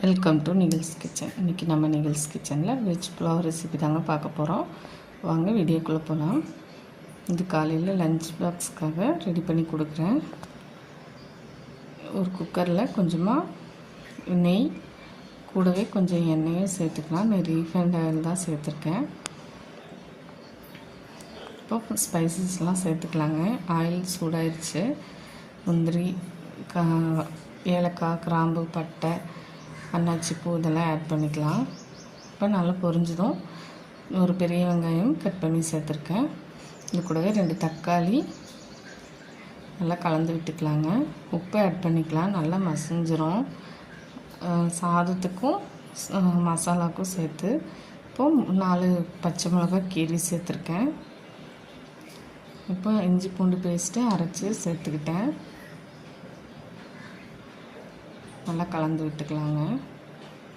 Welcome to Nikhil's kitchen. இன்றைக்கி நம்ம நிகில்ஸ் கிச்சனில் வெஜ் புலாவ் ரெசிபி தாங்க பார்க்க போகிறோம். வாங்க வீடியோக்குள்ளே போகலாம். இது காலையில் லஞ்ச் பாக்ஸ்க்காக ரெடி பண்ணி கொடுக்குறேன். ஒரு குக்கரில் கொஞ்சமாக நெய் கூடவே கொஞ்சம் எண்ணெயும் சேர்த்துக்கலாம். நான் ரீஃபைண்ட் ஆயில் தான் சேர்த்துருக்கேன். இப்போ ஸ்பைசஸ்லாம் சேர்த்துக்கலாங்க. ஆயில் சூடாயிருச்சு. முந்திரி, ஏலக்காய், கிராம்பு, பட்டை, அன்னாச்சி பூ இதெல்லாம் ஆட் பண்ணிக்கலாம். இப்போ நல்லா பொரிஞ்சதும் ஒரு பெரிய வெங்காயம் கட் பண்ணி சேர்த்துருக்கேன். இது கூடவே 2 தக்காளி நல்லா கலந்து விட்டுக்கலாங்க. உப்பு ஆட் பண்ணிக்கலாம். நல்லா மசிஞ்சிரும் சாதத்துக்கும் மசாலாவுக்கும் சேர்த்து. இப்போது 4 பச்சை மிளகாய் கீரி சேர்த்துருக்கேன். இப்போ இஞ்சி பூண்டு பேஸ்ட்டு அரைச்சி சேர்த்துக்கிட்டேன். நல்லா கலந்து விட்டுக்கலாங்க.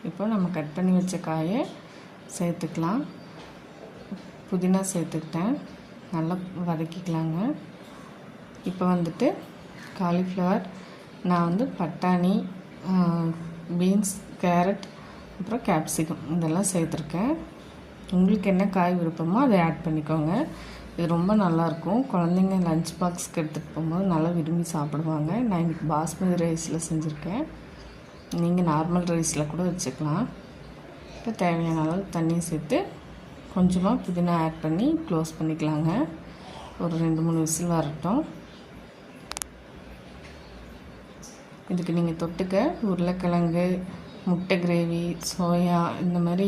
இப்போ நம்ம கட் பண்ணி வச்ச காயை சேர்த்துக்கலாம். புதினா சேர்த்துக்கிட்டேன். நல்லா வதக்கிக்கலாங்க. இப்போ வந்துட்டு காலிஃப்ளவர், நான் பட்டாணி, பீன்ஸ், கேரட், அப்புறம் கேப்சிகம் இதெல்லாம் சேர்த்துருக்கேன். உங்களுக்கு என்ன காய் விருப்பமோ அதை ஆட் பண்ணிக்கோங்க. இது ரொம்ப நல்லாயிருக்கும். குழந்தைங்க லஞ்ச் பாக்ஸ்க்கு எடுத்துகிட்டு போகும்போது நல்லா விரும்பி சாப்பிடுவாங்க. நான் இன்றைக்கி பாஸ்மதி ரைஸில் செஞ்சுருக்கேன். நீங்கள் நார்மல் ரைஸில் கூட வச்சுக்கலாம். இப்போ தேவையான அளவு தண்ணியை சேர்த்து கொஞ்சமாக புதினா ஆட் பண்ணி க்ளோஸ் பண்ணிக்கலாங்க. ஒரு 2-3 விசில் வரட்டும். இதுக்கு நீங்கள் தொட்டுக்க உருளைக்கிழங்கு, முட்டை கிரேவி, சோயா இந்த மாதிரி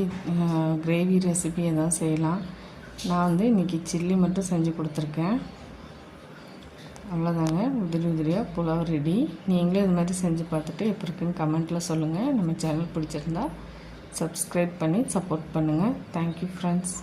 கிரேவி ரெசிபி எதாவது செய்யலாம். நான் இன்றைக்கி சில்லி மட்டும் செஞ்சு கொடுத்துருக்கேன். அவ்வளோதாங்க. உதிரியாக புலாவ் ரெடி. நீங்களே இது மாதிரி செஞ்சு பார்த்துட்டு எப்படி இருக்குன்னு கமெண்ட்டில் சொல்லுங்கள். நம்ம சேனல் பிடிச்சிருந்தா சப்ஸ்கிரைப் பண்ணி சப்போர்ட் பண்ணுங்கள். Thank you friends.